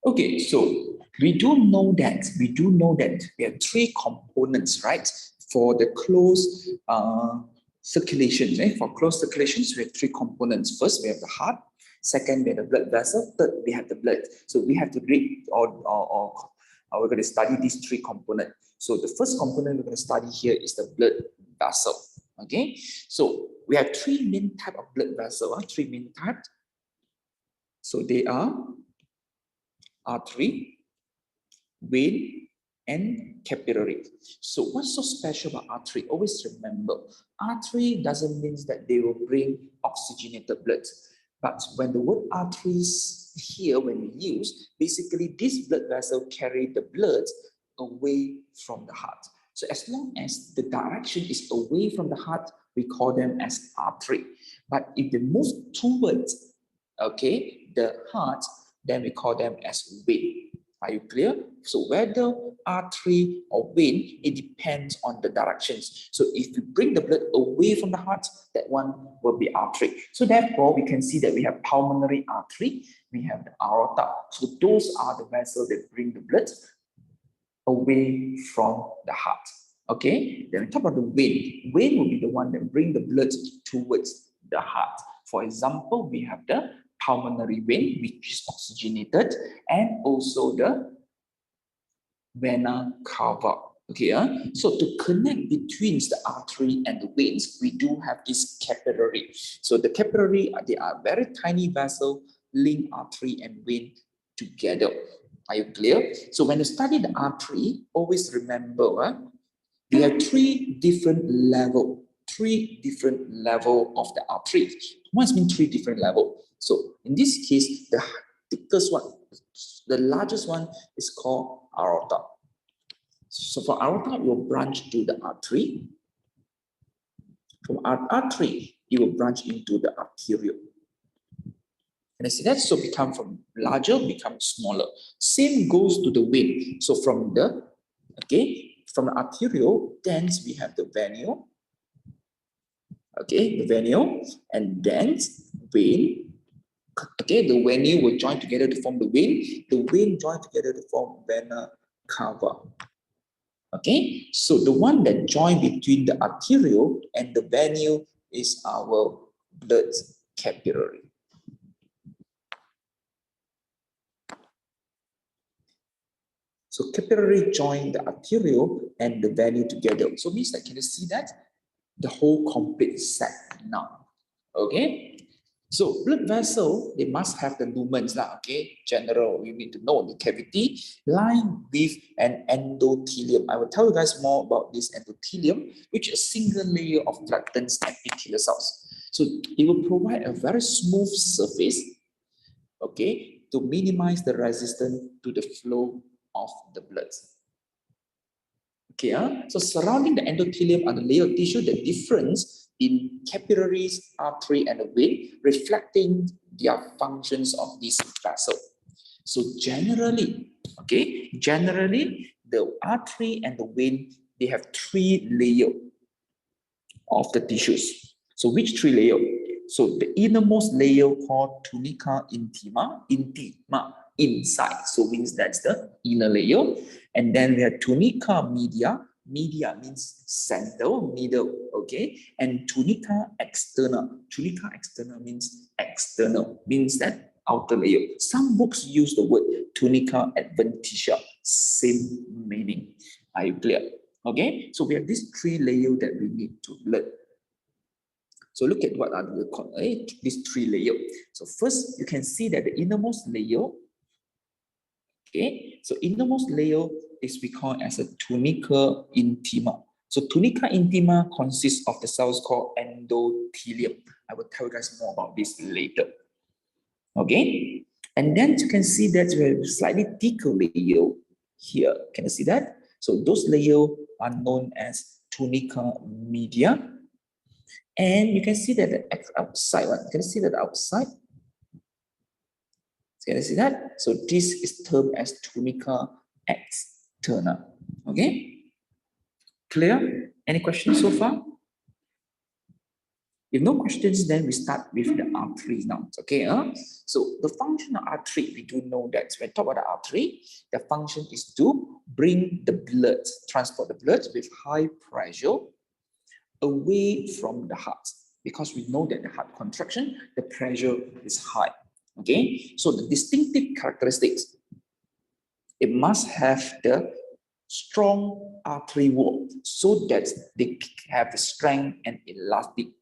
Okay, so we do know that we have three components, right? For the closed circulation, right? For closed circulations, we have three components. First, we have the heart. Second, we have the blood vessel. Third, we have the blood. So we have to read or we're going to study these three components. So the first component we're going to study here is the blood vessel. Okay, so we have three main type of blood vessel. Three main types. So they are artery, vein, and capillary. So what's so special about artery? Always remember, artery doesn't mean that they will bring oxygenated blood. But when the word arteries here, when we use, basically this blood vessel carry the blood away from the heart. So as long as the direction is away from the heart, we call them as artery. But if they move towards, okay, the heart, then we call them as vein. Are you clear? So whether artery or vein, it depends on the directions. So if you bring the blood away from the heart, that one will be artery. So therefore, we can see that we have pulmonary artery, we have the aorta. So those are the vessels that bring the blood away from the heart. Okay, then we talk about the vein. Vein will be the one that bring the blood towards the heart. For example, we have the pulmonary vein, which is oxygenated, and also the vena cava. Okay, so to connect between the artery and the veins, we do have this capillary. So the capillary, they are very tiny vessel link artery and vein together. Are you clear? So when you study the artery, always remember we have three different level of the artery. What's mean three different level? So in this case, the thickest one, the largest one is called aorta. So for aorta, it will branch to the artery. From artery, it will branch into the arterial. And I see that, so become from larger, become smaller. Same goes to the vein. So from the, from the arterial, then we have the venule. Okay, the venule, and then vein. Okay, the venule will join together to form the vein. The vein join together to form vena cava. Okay, so the one that join between the arterial and the venule is our blood capillary. So capillary join the arterial and the venule together. So means that, can you see that? The whole complete set now. Okay. So blood vessel, they must have the lumens, okay? General, you need to know the cavity lined with an endothelium. I will tell you guys more about this endothelium, which is a single layer of flattened epithelial cells. So it will provide a very smooth surface, okay, to minimize the resistance to the flow of the blood. Okay, so surrounding the endothelium are the layer of tissue. The difference in capillaries, artery, and the vein, reflecting their functions of this vessel. So generally, okay, the artery and the vein, they have three layers of the tissues. So which three layers? So the innermost layer called tunica intima, inside. So means that's the inner layer. And then we have tunica media. Media means center, middle, okay? And tunica externa. Tunica externa means external, means that outer layer. Some books use the word tunica adventitia, same meaning. Are you clear? Okay, so we have these three layers that we need to learn. So look at what are these three layers. So first, you can see that the innermost layer, okay, so innermost layer is we call as a tunica intima. So tunica intima consists of the cells called endothelium. I will tell you guys more about this later. Okay, and then you can see that we have a slightly thicker layer here. Can you see that? So those layers are known as tunica media. And you can see that the outside one. Can you see that outside? Can you see that? So this is termed as tunica externa. Okay? Clear? Any questions so far? If no questions, then we start with the artery now. Okay, so the function of artery, we do know that when we talk about the artery, the function is to bring the blood, transport the blood with high pressure away from the heart, because we know that the heart contraction, the pressure is high. Okay, so the distinctive characteristics, it must have the strong artery wall so that they have the strength and elasticity.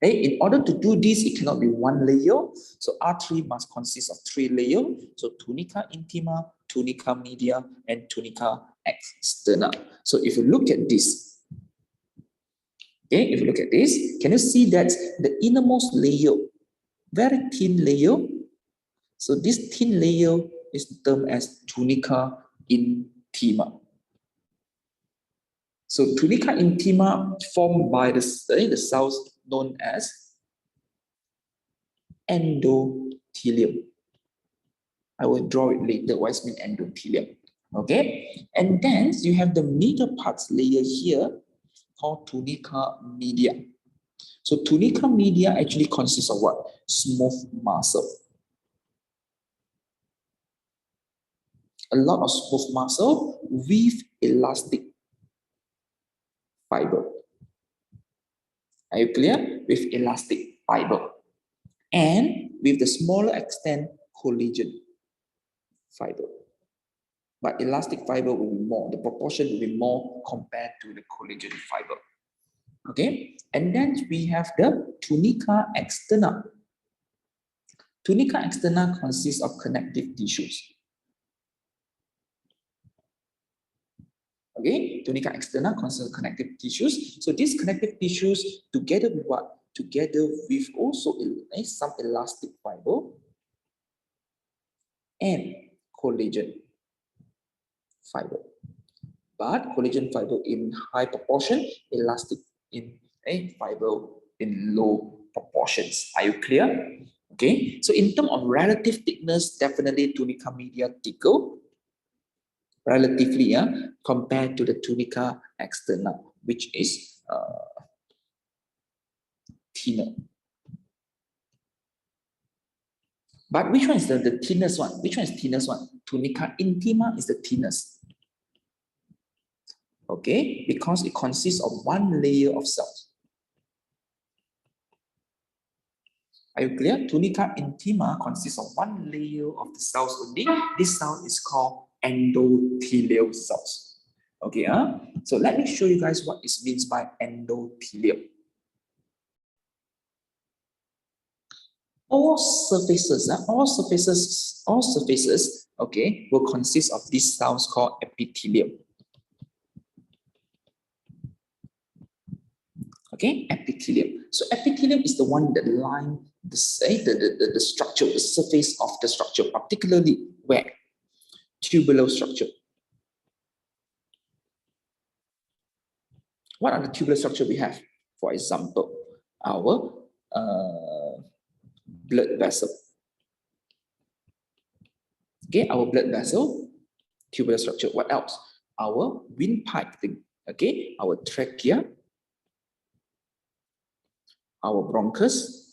Okay? In order to do this, it cannot be one layer. So artery must consist of 3 layers. So tunica intima, tunica media, and tunica externa. So if you look at this, okay, if you look at this, can you see that the innermost layer, very thin layer? So this thin layer is termed as tunica intima. So tunica intima formed by the cells known as endothelium. I will draw it later, what it means endothelium. Okay, and then you have the middle parts layer here called tunica media. So tunica media actually consists of what? Smooth muscle. A lot of smooth muscle with elastic fiber. Are you clear? With elastic fiber. And with the smaller extent, collagen fiber. But elastic fiber will be more, the proportion will be more compared to the collagen fiber. Okay, and then we have the tunica externa. Tunica externa consists of connective tissues. Okay, tunica externa consists of connective tissues. So these connective tissues, together with what? Together with also some elastic fiber and collagen fiber. But collagen fiber in high proportion, elastic in a fiber in low proportions. Are you clear? Okay, so in terms of relative thickness, definitely tunica media thicker, relatively, compared to the tunica externa, which is thinner. But which one is the thinnest one? Which one is thinnest one? Tunica intima is the thinnest. Okay, because it consists of 1 layer of cells. Are you clear? Tunica intima consists of 1 layer of the cells only. This cell is called endothelial cells. Okay, so let me show you guys what it means by endothelium. All surfaces, okay, will consist of these cells called epithelium. Okay, epithelium. So epithelium is the one that line the structure, the surface of the structure, particularly where? Tubular structure. What are the tubular structure we have? For example, our blood vessel. Okay, our blood vessel, tubular structure. What else? Our windpipe thing. Okay, our trachea, our bronchus.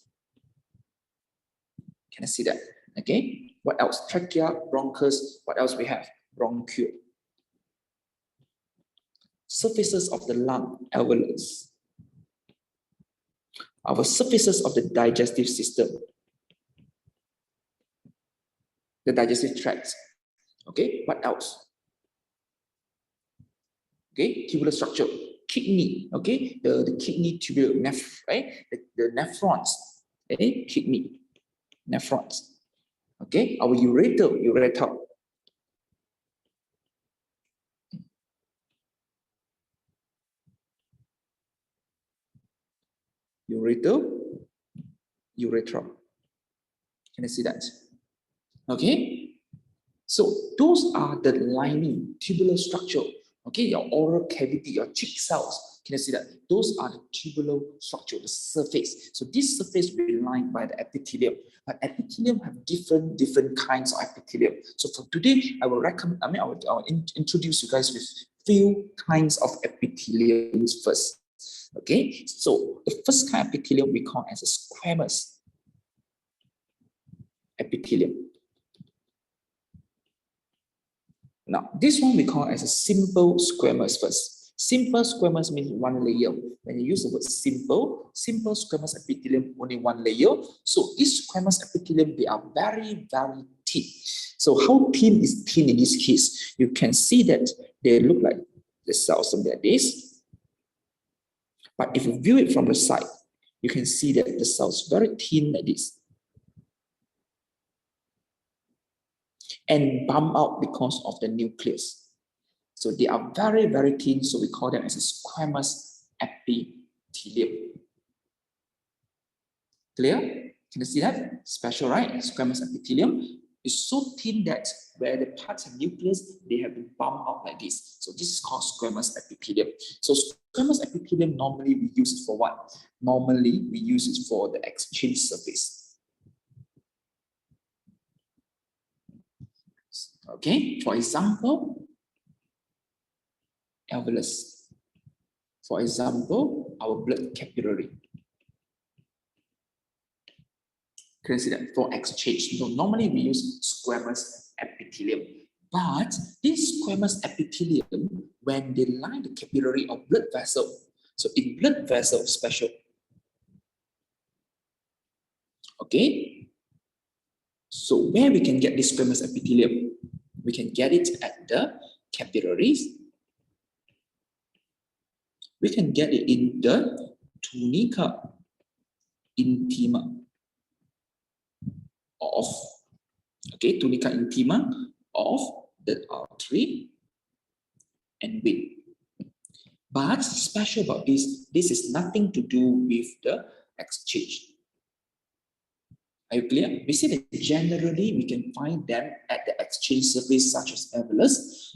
Can I see that? Okay, what else? Trachea, bronchus. What else we have? Bronchiole. Surfaces of the lung, alveolus. Our surfaces of the digestive system, the digestive tract. Okay, what else? Okay, tubular structure, kidney. Okay, the kidney tubular, right? The nephrons. Okay, kidney, nephrons. Okay, our ureter. Urethra. Can I see that? Okay, so those are the lining, tubular structure. Okay, your oral cavity, your cheek cells. Can you see that? Those are the tubular structure, the surface. So this surface will be lined by the epithelium. But epithelium have different kinds of epithelium. So for today, I will introduce you guys with few kinds of epitheliums first. Okay, so the first kind of epithelium we call as a squamous epithelium. Now, this one we call as a simple squamous first. Simple squamous means one layer. When you use the word simple, simple squamous epithelium, only one layer. So each squamous epithelium, they are very, very thin. So how thin is thin in this case? You can see that they look like the cells, something like this. But if you view it from the side, you can see that the cells very thin like this. And bump out because of the nucleus. So they are very, very thin, so we call them as a squamous epithelium. Clear? Can you see that? Special, right? Squamous epithelium is so thin that where the parts have nucleus, they have been bumped out like this. So this is called squamous epithelium. So squamous epithelium, normally we use it for what? Normally we use it for the exchange surface. Okay, for example, alveolus. For example, our blood capillary. Can you see that? For exchange. So normally we use squamous epithelium. But this squamous epithelium, when they line the capillary of blood vessel, so in blood vessel special. Okay? So where we can get this squamous epithelium? We can get it at the capillaries. We can get it in the tunica intima of, okay, tunica intima of the artery and vein. But special about this is nothing to do with the exchange. Are you clear? We see that generally we can find them at the exchange surface such as alveolus,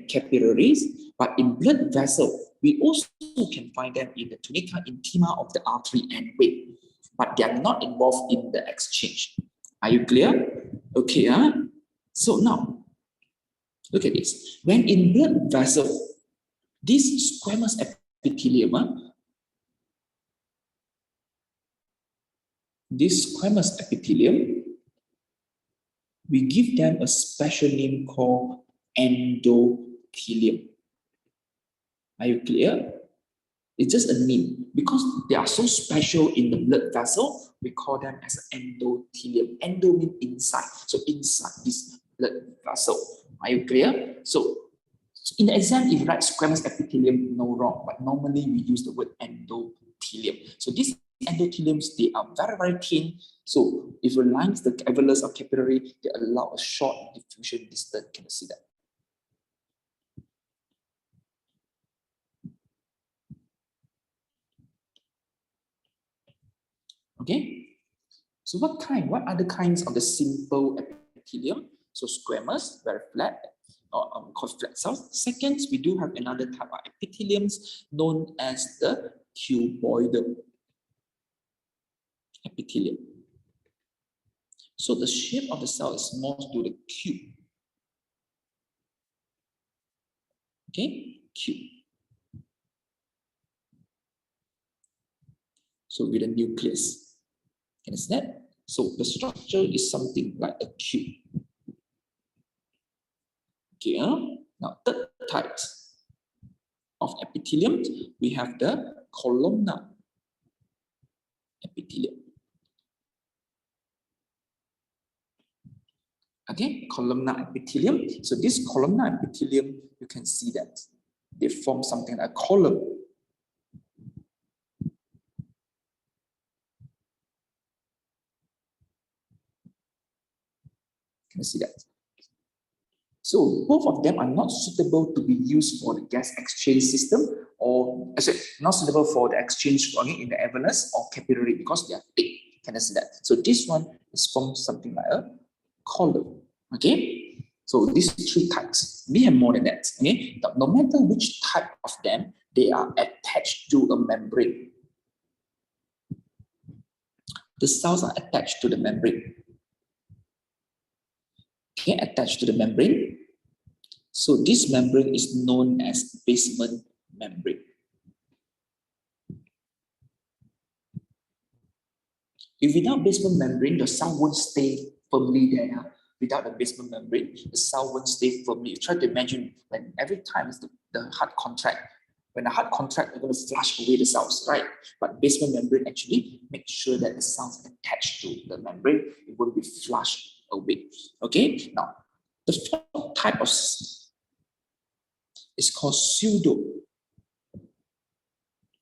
capillaries, but in blood vessel, we also can find them in the tunica intima of the artery and vein, but they are not involved in the exchange. Are you clear? Okay, so now, look at this. When in blood vessel, this squamous epithelium, we give them a special name called endothelium. Are you clear? It's just a name. Because they are so special in the blood vessel, we call them as endothelium. Endo means inside. So inside this blood vessel. Are you clear? So in the exam, if you write squamous epithelium, no wrong. But normally we use the word endothelium. So these endotheliums, they are very, very thin. So if you line the alveolus or capillary, they allow a short diffusion distance. Can you see that? Okay. So what other kinds of the simple epithelium? So squamous, very flat, or called flat cells. Second, we do have another type of epitheliums known as the cuboidal epithelium. So the shape of the cell is more to the cube. Okay, cube. So with a nucleus. Can you see that? So the structure is something like a cube. Okay, now third type of epithelium, we have the columnar epithelium. Okay, columnar epithelium. So this columnar epithelium, you can see that they form something like a column. Can you see that? So both of them are not suitable to be used for the gas exchange system, or not suitable for the exchange in the alveolus or capillary because they are thick. Can you see that? So this one is from something like a column. Okay. So these three types, we have more than that. Okay. But no matter which type of them, they are attached to a membrane. The cells are attached to the membrane. Okay, attached to the membrane. So this membrane is known as basement membrane. If without basement membrane, the cell won't stay firmly there. Yeah? Without the basement membrane, the cell won't stay firmly. You try to imagine when every time the heart contract, when the heart contract, you're going to flush away the cells, right? But basement membrane actually makes sure that the cells attached to the membrane, it will be flushed away. Okay, now the fourth type of is called pseudo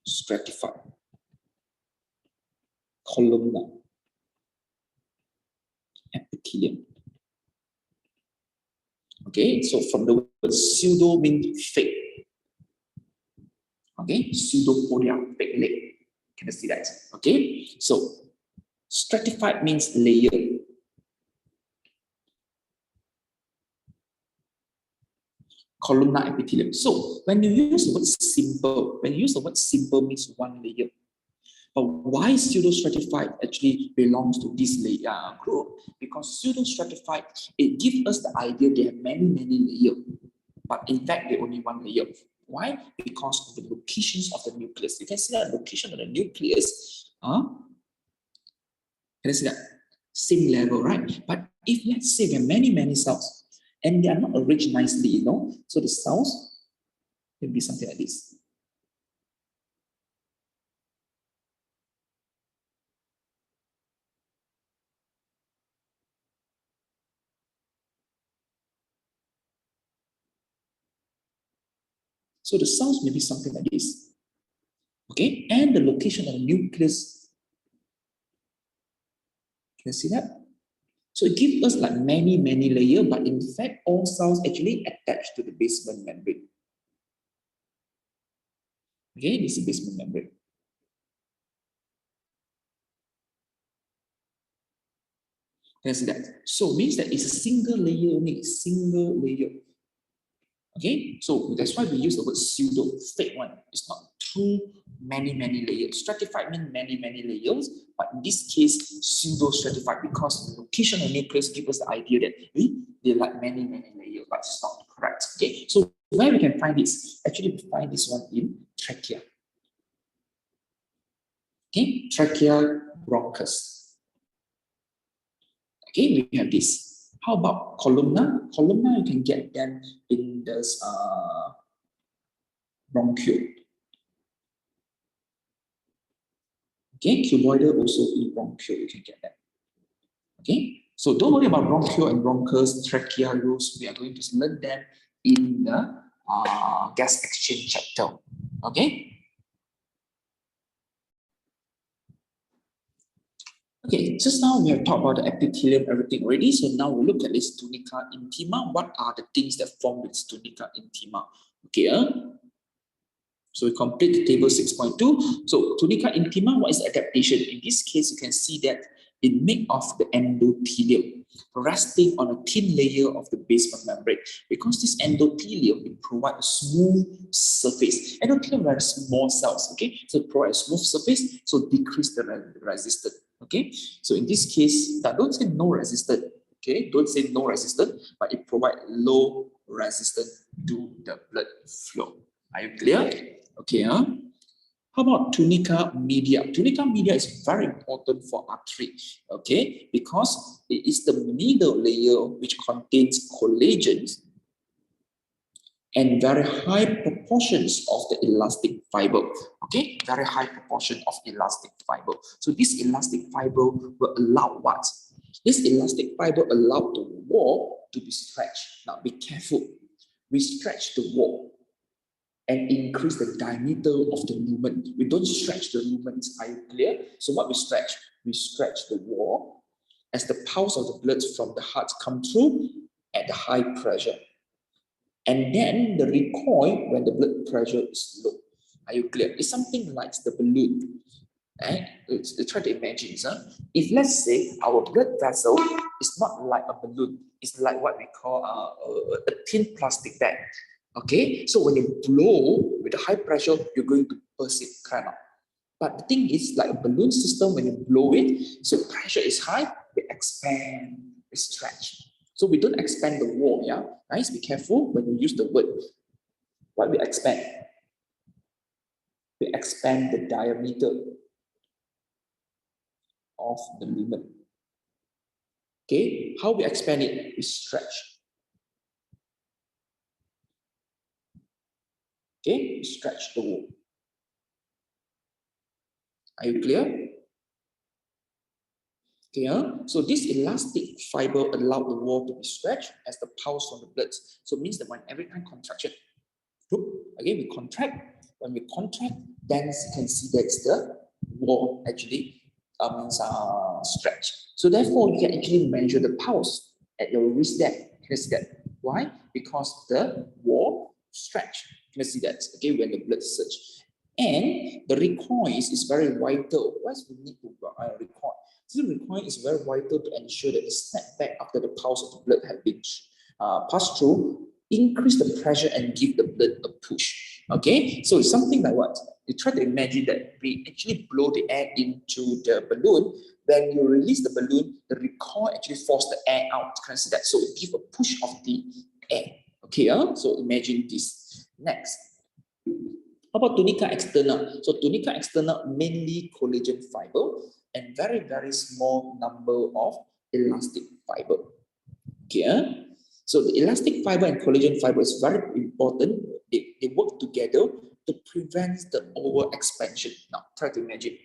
stratified columnar epithelium. Okay, so from the word pseudo means fake. Okay, pseudopodia, fake leg. Can you see that? Okay, so stratified means layer. Columnar epithelium. So when you use the word simple, means one layer. But why pseudo-stratified actually belongs to this layer group? Because pseudo-stratified, it gives us the idea they have many layers, but in fact they're only one layer. Why? Because of the locations of the nucleus. You can see that location of the nucleus. Can you see that? Same level, right? But if let's say there are many cells and they are not arranged nicely, so the cells can be something like this. So the cells may be something like this. Okay, and the location of the nucleus. Can you see that? So it gives us like many layers, but in fact, all cells actually attached to the basement membrane. Okay, this is the basement membrane. Can you see that? So it means that it's a single layer only, single layer. Okay, so that's why we use the word pseudo, fake one. It's not too many layers. Stratified means many layers, but in this case, pseudo stratified because the location of nucleus gives us the idea that they're like many layers, but it's not correct. Okay, so where we can find this? Actually, we find this one in trachea. Okay, trachea bronchus. Okay, we have this. How about columnar? Columnar, you can get them in this bronchiole. Okay, cuboidal also in bronchiole, you can get that. Okay, so don't worry about bronchiole and bronchus, trachea rules. We are going to learn them in the gas exchange chapter. Okay. Okay, just now we have talked about the epithelium, everything already. So now we look at this tunica intima. What are the things that form this tunica intima? Okay, so we complete the table 6.2. So tunica intima, what is the adaptation? In this case, you can see that it made of the endothelium, resting on a thin layer of the basement membrane. Because this endothelium, it provides a smooth surface. Endothelium are small cells, okay? So it provides a smooth surface, so decrease the resistance, okay? So in this case, don't say no resistance, okay? Don't say no resistance, but it provides low resistance to the blood flow. Are you clear? Okay, How about tunica media? Tunica media is very important for artery, okay? Because it is the middle layer which contains collagen and very high proportions of the elastic fiber, okay? Very high proportion of elastic fiber. So this elastic fiber will allow what? This elastic fiber allow the wall to be stretched. Now be careful. We stretch the wall and increase the diameter of the lumen. We don't stretch the lumens. Are you clear? So what we stretch? We stretch the wall as the pulse of the blood from the heart come through at the high pressure. And then the recoil when the blood pressure is low. Are you clear? It's something like the balloon. Right? Let's try to imagine. If let's say our blood vessel is not like a balloon, it's like what we call a thin plastic bag. Okay, so when you blow with a high pressure, you're going to burst it, kind of. But the thing is, like a balloon system, when you blow it, so pressure is high, we expand, we stretch. So we don't expand the wall, yeah? Guys, be careful when you use the word. What we expand? We expand the diameter of the lumen. Okay, how we expand it? We stretch. Okay, we stretch the wall. Are you clear? Okay, so this elastic fiber allows the wall to be stretched as the pulse from the blood. So it means that when every time contraction, again we contract. When we contract, then you can see that's the wall actually stretch. So therefore, you can actually measure the pulse at your wrist there. Can you see that? Why? Because the wall stretch. Can you see that? Okay, when the blood surge. And the recoil is very vital. Why we need to recoil? This recoil is very vital to ensure that the snap back after the pulse of the blood has been passed through, increase the pressure and give the blood a push. Okay, so it's something like what? You try to imagine that we actually blow the air into the balloon. When you release the balloon, the recoil actually forces the air out. Can you see that? So it gives a push of the air. Okay, so imagine this. Next. How about tunica externa? So tunica externa mainly collagen fiber and very, very small number of elastic fiber. Okay, so the elastic fiber and collagen fiber is very important. They work together to prevent the overexpansion. Now, try to imagine.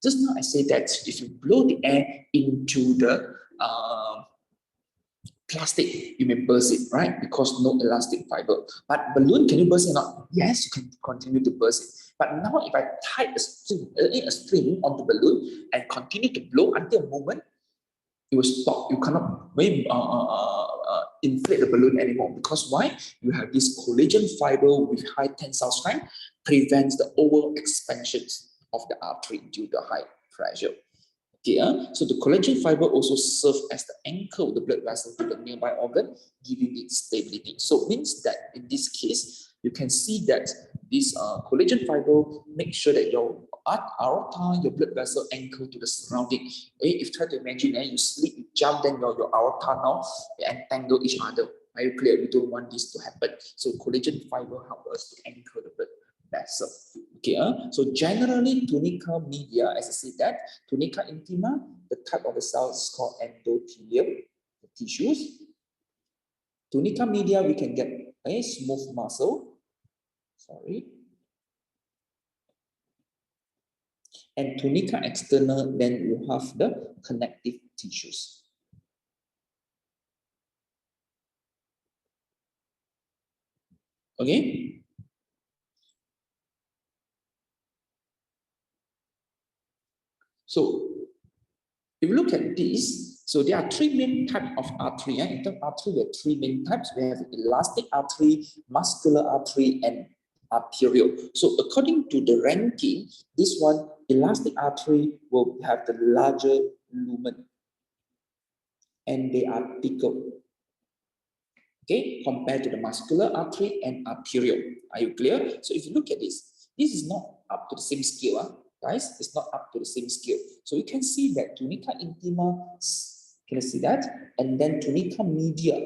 Just now I said that if you blow the air into the plastic, you may burst it, right? Because no elastic fiber. But balloon, can you burst it or not? Yes, you can continue to burst it. But now if I tie a string onto the balloon and continue to blow until a moment, it will stop. You cannot inflate the balloon anymore. Because why? You have this collagen fiber with high tensile strength prevents the over expansions of the artery due to high pressure. Okay, so the collagen fiber also serves as the anchor of the blood vessel to the nearby organ, giving it stability. So it means that in this case, you can see that this collagen fiber makes sure that your aorta, your blood vessel anchor to the surrounding. Okay? If you try to imagine, you sleep, you jump, then your aorta now entangle each other. Are you clear? We don't want this to happen. So collagen fiber helps us to anchor the blood vessel. Okay, so generally tunica media, as I said that, tunica intima, the type of the cell is called endothelium, the tissues. Tunica media, we can get a smooth muscle, and tunica externa, then you have the connective tissues. Okay. So if you look at this, so there are three main types of artery. In terms of artery, there are three main types. We have elastic artery, muscular artery, and arterial. So according to the ranking, this one, elastic artery will have the larger lumen and they are thicker. Okay, compared to the muscular artery and arterial. Are you clear? So if you look at this is not up to the same scale, guys. It's not up to the same scale. So you can see that tunica intima, can you see that? And then tunica media.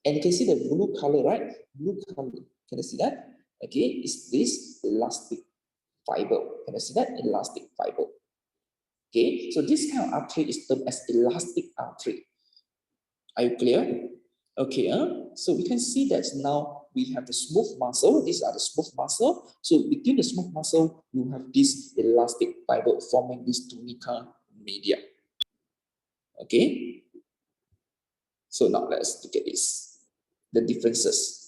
And you can see the blue color, right? Blue color. Can you see that? Okay, is this elastic fiber. Can you see that? Elastic fiber. Okay, so this kind of artery is termed as elastic artery. Are you clear? Okay, so we can see that now we have the smooth muscle. These are the smooth muscle. So between the smooth muscle, you have this elastic fiber forming this tunica media. Okay, so now let's look at this, the differences.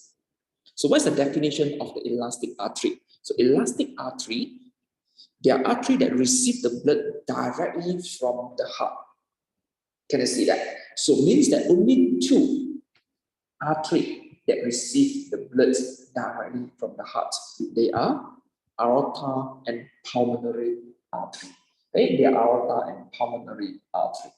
So what's the definition of the elastic artery? So elastic artery, they are artery that receive the blood directly from the heart. Can you see that? So it means that only two artery that receive the blood directly from the heart. They are aorta and pulmonary artery. Okay, they are aorta and pulmonary artery.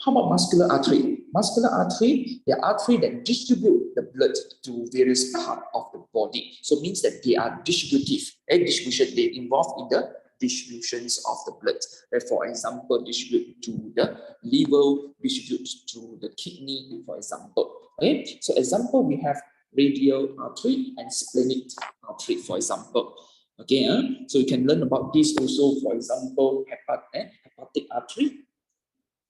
How about muscular artery? Muscular artery, they are artery that distribute the blood to various parts of the body. So it means that they are distributive. Distribution, they involve in the distributions of the blood. For example, distribute to the liver, distribute to the kidney, for example. Okay, so example, we have radial artery and splenic artery, for example. Okay, so you can learn about this also, for example, hepatic artery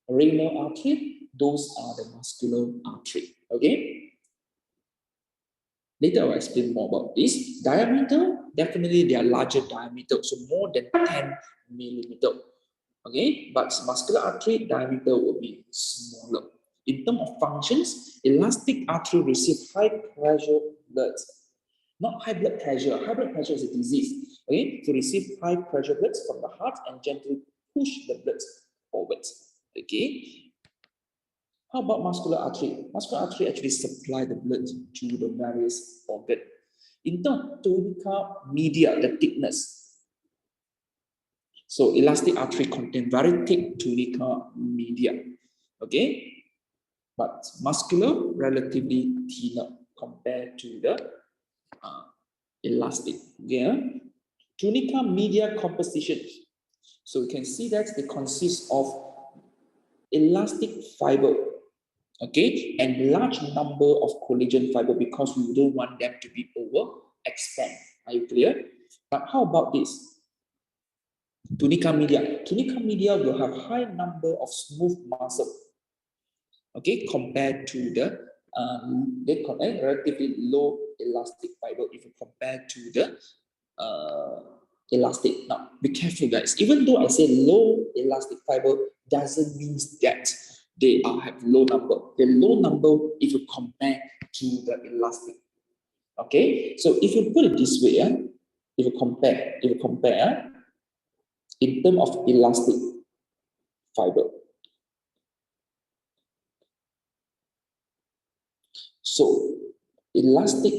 renal artery, those are the muscular artery. Okay. Later I'll explain more about this. Diameter, definitely they are larger diameter, so more than 10 millimeter. Okay, but muscular artery diameter will be smaller. In terms of functions, elastic artery receive high pressure blood. Not high blood pressure. High blood pressure is a disease. Okay, to receive high pressure blood from the heart and gently push the blood forward. Okay. How about muscular artery? Muscular artery actually supply the blood to the various organs. In terms of tunica media, the thickness. So elastic artery contain very thick tunica media. Okay, but muscular relatively thinner compared to the elastic. Okay, tunica media composition. So you can see that they consist of elastic fiber, okay, and large number of collagen fiber because we don't want them to be over expand. Are you clear? But how about this? Tunica media. Tunica media will have high number of smooth muscle, okay, compared to the they connect relatively low elastic fiber if you compare to the elastic. Now, be careful, guys. Even though I say low elastic fiber, doesn't mean that they have low number. The low number if you compare to the elastic. Okay, so if you put it this way, if you compare in terms of elastic fiber. So elastic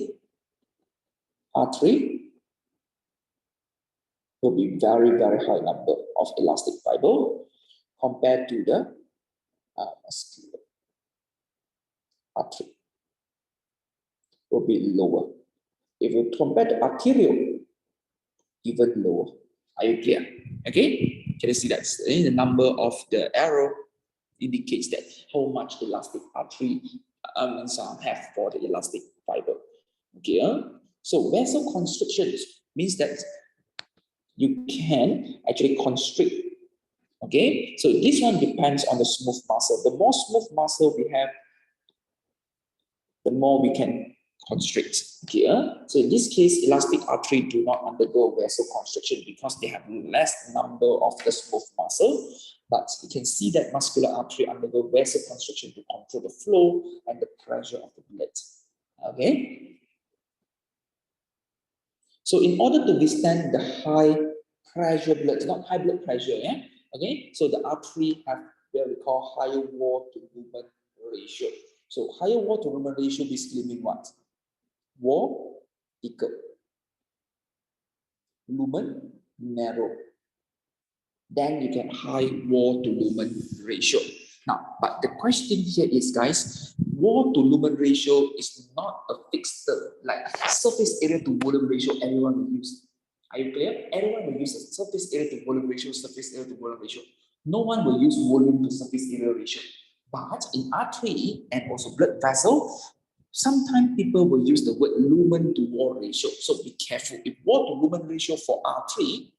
artery will be very, very high number of elastic fiber compared to the muscular artery will be lower. If you compare the arterial, even lower. Are you clear? Okay, can you see that? The number of the arrow indicates that how much elastic artery have for the elastic fiber. Okay, so vessel constriction means that you can actually constrict. Okay, so this one depends on the smooth muscle. The more smooth muscle we have, the more we can constrict. Okay, so in this case, elastic artery do not undergo vessel constriction because they have less number of the smooth muscle. But you can see that muscular artery undergo vessel constriction to control the flow and the pressure of the blood. Okay. So in order to withstand the high pressure blood, not high blood pressure, yeah. Okay. So the artery have what we call higher wall to lumen ratio. So higher wall to lumen ratio basically mean what? Wall thicker, lumen narrow. Then you get high wall to lumen ratio. Now, but the question here is, guys, wall to lumen ratio is not a fixed term. Like surface area to volume ratio, everyone will use. Are you clear? Everyone will use a surface area to volume ratio, surface area to volume ratio. No one will use volume to surface area ratio. But in artery and also blood vessel, sometimes people will use the word lumen to wall ratio. So be careful. If wall to lumen ratio for artery,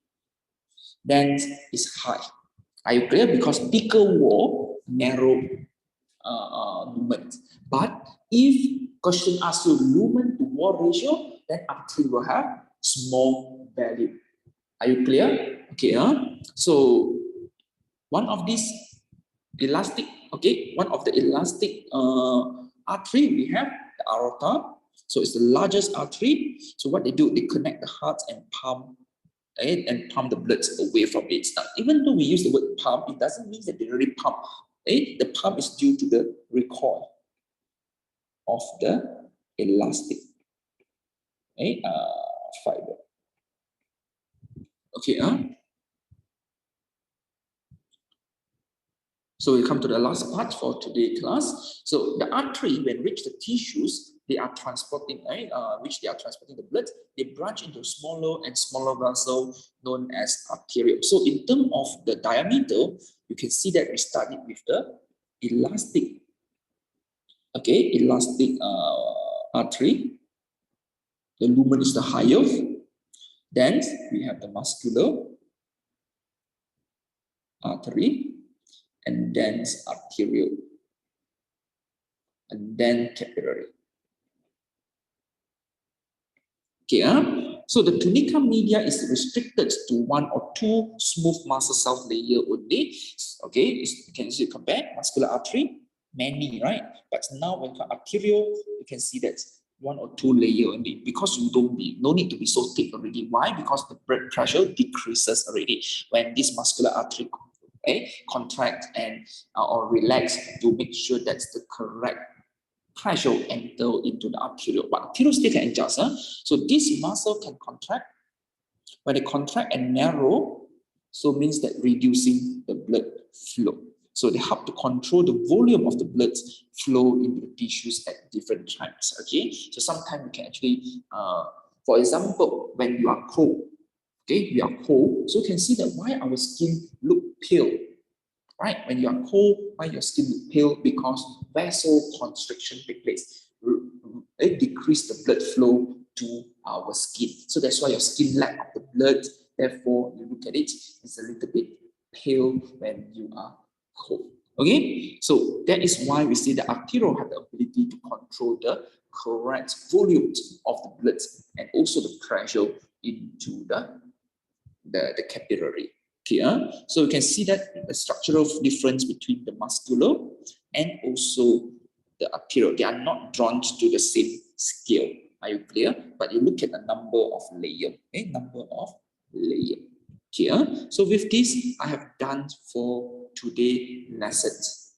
then it's high. Are you clear? Because thicker wall, narrow lumen. But if question asks you lumen to wall ratio, then artery will have small value. Are you clear? Okay. So one of these elastic, okay, one of the elastic artery we have the aorta. So it's the largest artery. So what they do, they connect the heart and pump and pump the blood away from it. Now, even though we use the word pump, it doesn't mean that they really pump. The pump is due to the recoil of the elastic fiber. Okay, so we come to the last part for today's class. So the artery, when reach the tissues, they are transporting, which they are transporting the blood, they branch into smaller and smaller vessel known as arterial. So in terms of the diameter, you can see that we started with the elastic, okay, elastic artery. The lumen is the higher. Then we have the muscular artery. and then arterial, and then capillary. Okay, so the tunica media is restricted to one or two smooth muscle cells layer only. Okay, you can see compare muscular artery, many, right? But now when arterial, you can see that one or two layer only, because you no need to be so thick already. Why? Because the blood pressure decreases already when this muscular artery contract and or relax to make sure that's the correct pressure enter into the arterial, but arterial still can adjust. So this muscle can contract. When they contract and narrow, so means that reducing the blood flow. So they help to control the volume of the blood flow into the tissues at different times. Okay, so sometimes you can actually, for example, when you are cold, okay, we are cold, so you can see that why our skin look pale. Right? When you are cold, why your skin look pale? Because vessel constriction takes place. It decreases the blood flow to our skin. So that's why your skin lack of the blood. Therefore, you look at it, it's a little bit pale when you are cold. Okay? So that is why we say the arterial have the ability to control the correct volume of the blood and also the pressure into the capillary. Okay, so you can see that the structural difference between the muscular and also the arterial, they are not drawn to the same scale. Are you clear? But you look at the number of layer, number of layer. Okay, so with this, I have done for today's lessons.